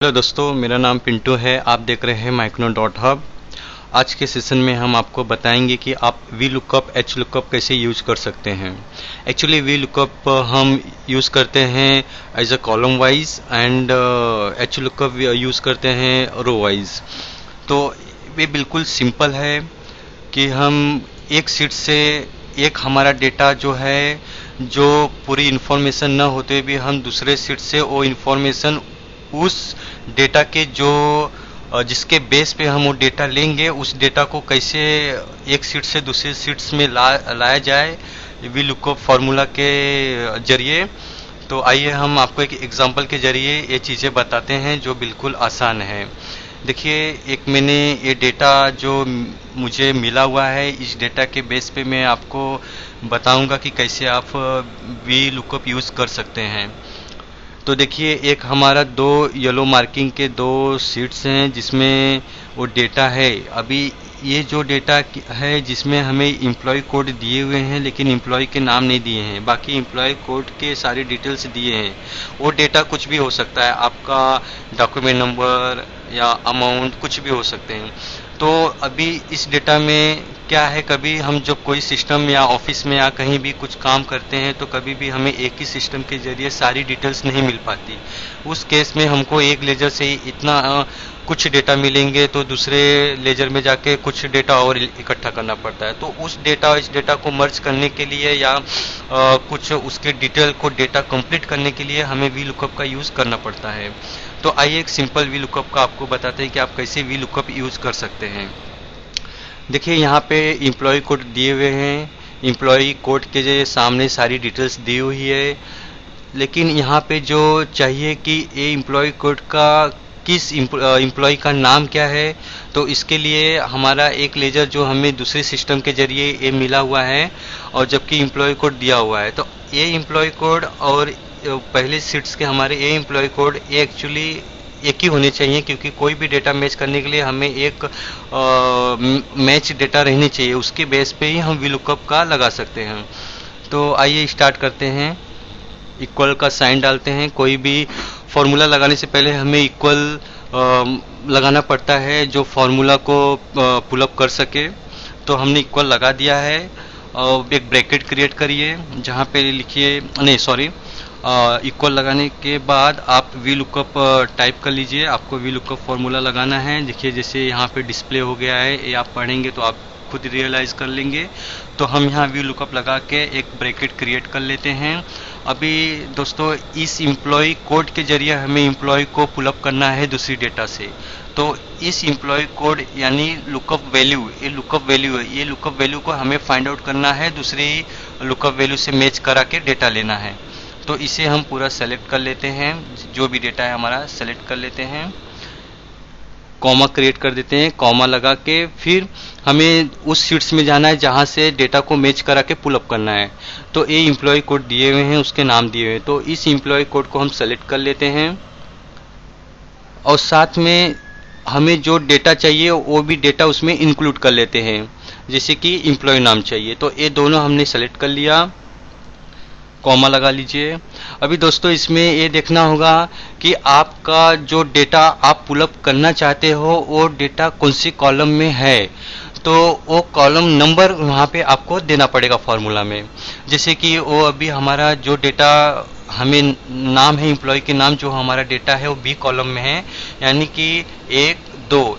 Hello दोस्तों, मेरा नाम पिंटू है। आप देख रहे हैं माइक्रो डॉट हब। आज के सेशन में हम आपको बताएंगे कि आप वी लुकअप एच लुकअप कैसे यूज कर सकते हैं। एक्चुअली वी लुकअप हम यूज़ करते हैं as a column wise and H lookup use करते हैं रो वाइज। तो ये बिल्कुल सिंपल है कि हम एक सीट से एक हमारा डेटा जो है, जो पूरी इन्फॉर्मेशन न होते भी हम दूसरे सीट से वो इन्फॉर्मेशन उस डेटा के जो जिसके बेस पे हम वो डेटा लेंगे, उस डेटा को कैसे एक सीट से दूसरे सीट्स में लाया जाए वी लुकअप फार्मूला के जरिए। तो आइए हम आपको एक एग्जांपल के जरिए ये चीज़ें बताते हैं जो बिल्कुल आसान है। देखिए, एक मैंने ये डेटा जो मुझे मिला हुआ है, इस डेटा के बेस पे मैं आपको बताऊंगा कि कैसे आप वी लुकअप यूज़ कर सकते हैं। तो देखिए, एक हमारा दो येलो मार्किंग के दो शीट्स हैं जिसमें वो डेटा है। अभी ये जो डेटा है जिसमें हमें एम्प्लॉय कोड दिए हुए हैं, लेकिन एम्प्लॉय के नाम नहीं दिए हैं। बाकी एम्प्लॉय कोड के सारी डिटेल्स दिए हैं। वो डेटा कुछ भी हो सकता है, आपका डॉक्यूमेंट नंबर या अमाउंट कुछ भी हो सकते हैं। तो अभी इस डेटा में क्या है, कभी हम जब कोई सिस्टम या ऑफिस में या कहीं भी कुछ काम करते हैं तो कभी भी हमें एक ही सिस्टम के जरिए सारी डिटेल्स नहीं मिल पाती। उस केस में हमको एक लेजर से इतना कुछ डेटा मिलेंगे तो दूसरे लेजर में जाके कुछ डेटा और इकट्ठा करना पड़ता है। तो उस डेटा इस डेटा को मर्ज करने के लिए या कुछ उसके डिटेल को डेटा कंप्लीट करने के लिए हमें वी लुकअप का यूज़ करना पड़ता है। तो आइए एक सिंपल वी लुकअप का आपको बताते हैं कि आप कैसे वी लुकअप यूज़ कर सकते हैं। देखिए, यहाँ पे एम्प्लॉय कोड दिए हुए हैं। एम्प्लॉय कोड के सामने सारी डिटेल्स दी हुई है, लेकिन यहाँ पे जो चाहिए कि ये एम्प्लॉय कोड का किस एम्प्लॉय का नाम क्या है, तो इसके लिए हमारा एक लेजर जो हमें दूसरे सिस्टम के जरिए ये मिला हुआ है और जबकि एम्प्लॉय कोड दिया हुआ है। तो ये एम्प्लॉय कोड और पहले सीट्स के हमारे ये एम्प्लॉय कोड ये एक्चुअली एक ही होने चाहिए, क्योंकि कोई भी डेटा मैच करने के लिए हमें एक मैच डेटा रहनी चाहिए। उसके बेस पे ही हम वी लुकअप का लगा सकते हैं। तो आइए स्टार्ट करते हैं। इक्वल का साइन डालते हैं। कोई भी फॉर्मूला लगाने से पहले हमें इक्वल लगाना पड़ता है जो फॉर्मूला को पुलअप कर सके। तो हमने इक्वल लगा दिया है और एक ब्रैकेट क्रिएट करिए जहाँ पे लिखिए, नहीं सॉरी, इक्वल लगाने के बाद आप वी लुकअप टाइप कर लीजिए। आपको वी लुकअप फॉर्मूला लगाना है। देखिए, जैसे यहाँ पे डिस्प्ले हो गया है, ये आप पढ़ेंगे तो आप खुद रियलाइज कर लेंगे। तो हम यहाँ वी लुकअप लगा के एक ब्रैकेट क्रिएट कर लेते हैं। अभी दोस्तों, इस एम्प्लॉय कोड के जरिए हमें एम्प्लॉय को पुलअप करना है दूसरी डेटा से। तो इस एम्प्लॉय कोड यानी लुकअप वैल्यू, ये लुकअप वैल्यू है, ये लुकअप वैल्यू को हमें फाइंड आउट करना है, दूसरी लुकअप वैल्यू से मैच करा के डेटा लेना है। तो इसे हम पूरा सेलेक्ट कर लेते हैं, जो भी डेटा है हमारा सेलेक्ट कर लेते हैं। कॉमा क्रिएट कर देते हैं। कॉमा लगा के फिर हमें उस शीट्स में जाना है जहां से डेटा को मैच करा के पुलअप करना है। तो ये एम्प्लॉय कोड दिए हुए हैं, उसके नाम दिए हुए हैं। तो इस एम्प्लॉय कोड को हम सेलेक्ट कर लेते हैं और साथ में हमें जो डेटा चाहिए वो भी डेटा उसमें इंक्लूड कर लेते हैं। जैसे कि एम्प्लॉय नाम चाहिए, तो ये दोनों हमने सेलेक्ट कर लिया। कॉमा लगा लीजिए। अभी दोस्तों, इसमें ये देखना होगा कि आपका जो डेटा आप पुलअप करना चाहते हो वो डेटा कौन सी कॉलम में है। तो वो कॉलम नंबर वहाँ पे आपको देना पड़ेगा फॉर्मूला में। जैसे कि वो अभी हमारा जो डेटा हमें नाम है, एम्प्लॉय के नाम जो हमारा डेटा है वो बी कॉलम में है, यानी कि 1 2,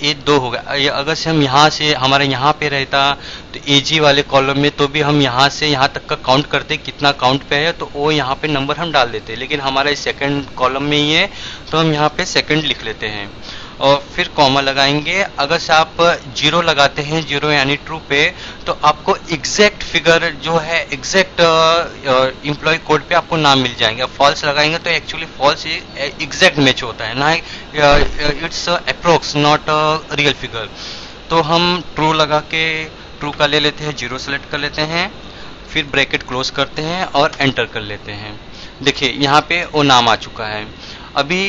ये 2 होगा। अगर से हम यहाँ से हमारा यहाँ पे रहता तो एजी वाले कॉलम में, तो भी हम यहाँ से यहाँ तक का काउंट करते कितना काउंट पे है, तो वो यहाँ पे नंबर हम डाल देते। लेकिन हमारा इस सेकंड कॉलम में ही है तो हम यहाँ पे सेकंड लिख लेते हैं और फिर कॉमा लगाएंगे। अगर से आप 0 लगाते हैं, 0 यानी ट्रू पे, तो आपको एग्जैक्ट फिगर जो है एग्जैक्ट एम्प्लॉय कोड पे आपको नाम मिल जाएंगे। फॉल्स लगाएंगे तो एक्चुअली फॉल्स एग्जैक्ट मैच होता है ना, it's approx not real figure. तो हम ट्रू लगा के ट्रू का ले लेते हैं, 0 सेलेक्ट कर लेते हैं, फिर ब्रैकेट क्लोज करते हैं और एंटर कर लेते हैं। देखिए, यहाँ पे वो नाम आ चुका है। अभी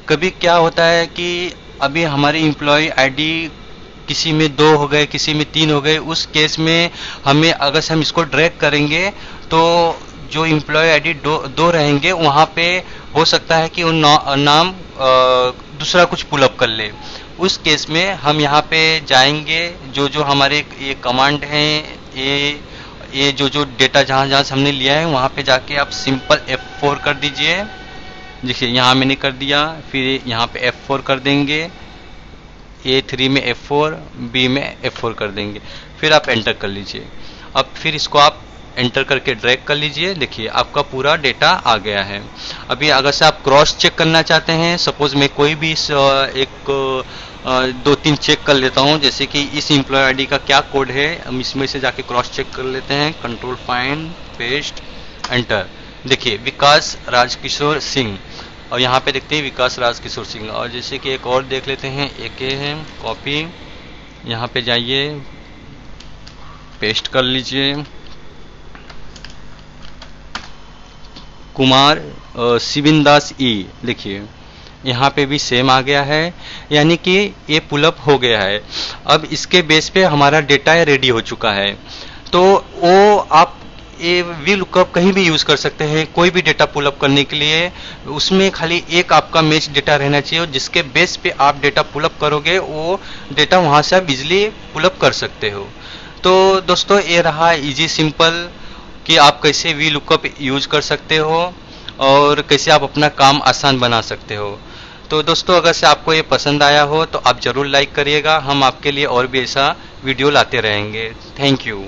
कभी क्या होता है कि अभी हमारे एम्प्लॉय आईडी किसी में 2 हो गए, किसी में 3 हो गए। उस केस में हमें अगर हम इसको ड्रैग करेंगे तो जो एम्प्लॉय आईडी दो रहेंगे वहाँ पे हो सकता है कि वो नाम दूसरा कुछ पुलअप कर ले। उस केस में हम यहाँ पे जाएंगे, जो जो हमारे ये कमांड हैं, ये जो जो डेटा जहाँ जहाँ से हमने लिया है वहाँ पे जाके आप सिंपल F4 कर दीजिए। देखिए यहाँ मैंने कर दिया, फिर यहाँ पे F4 कर देंगे, A3 में F4, B में F4 कर देंगे, फिर आप एंटर कर लीजिए। अब फिर इसको आप एंटर करके ड्रैग कर लीजिए। देखिए आपका पूरा डेटा आ गया है। अभी अगर से आप क्रॉस चेक करना चाहते हैं, सपोज मैं कोई भी एक दो तीन चेक कर लेता हूं, जैसे कि इस एम्प्लॉय आईडी का क्या कोड है, हम इसमें से जाके क्रॉस चेक कर लेते हैं। Control find, paste, enter. देखिए विकास राजकिशोर सिंह, और यहाँ पे देखते हैं विकास राजकिशोर सिंह। और जैसे कि एक और देख लेते हैं, एक है कॉपी, यहाँ पे जाइए, पेस्ट कर लीजिए। कुमार शिविंदास ई, देखिए यहाँ पे भी सेम आ गया है, यानी कि ये पुलअप हो गया है। अब इसके बेस पे हमारा डेटा रेडी हो चुका है। तो वो आप ये वी लुकअप कहीं भी यूज कर सकते हैं, कोई भी डेटा पुलअप करने के लिए। उसमें खाली एक आपका मैच डेटा रहना चाहिए, जिसके बेस पे आप डेटा पुलअप करोगे, वो डेटा वहां से आप इजिली पुलअप कर सकते हो। तो दोस्तों ये रहा इजी सिंपल कि आप कैसे वी लुकअप यूज कर सकते हो और कैसे आप अपना काम आसान बना सकते हो। तो दोस्तों अगर से आपको ये पसंद आया हो तो आप ज़रूर लाइक करिएगा। हम आपके लिए और भी ऐसा वीडियो लाते रहेंगे। Thank you.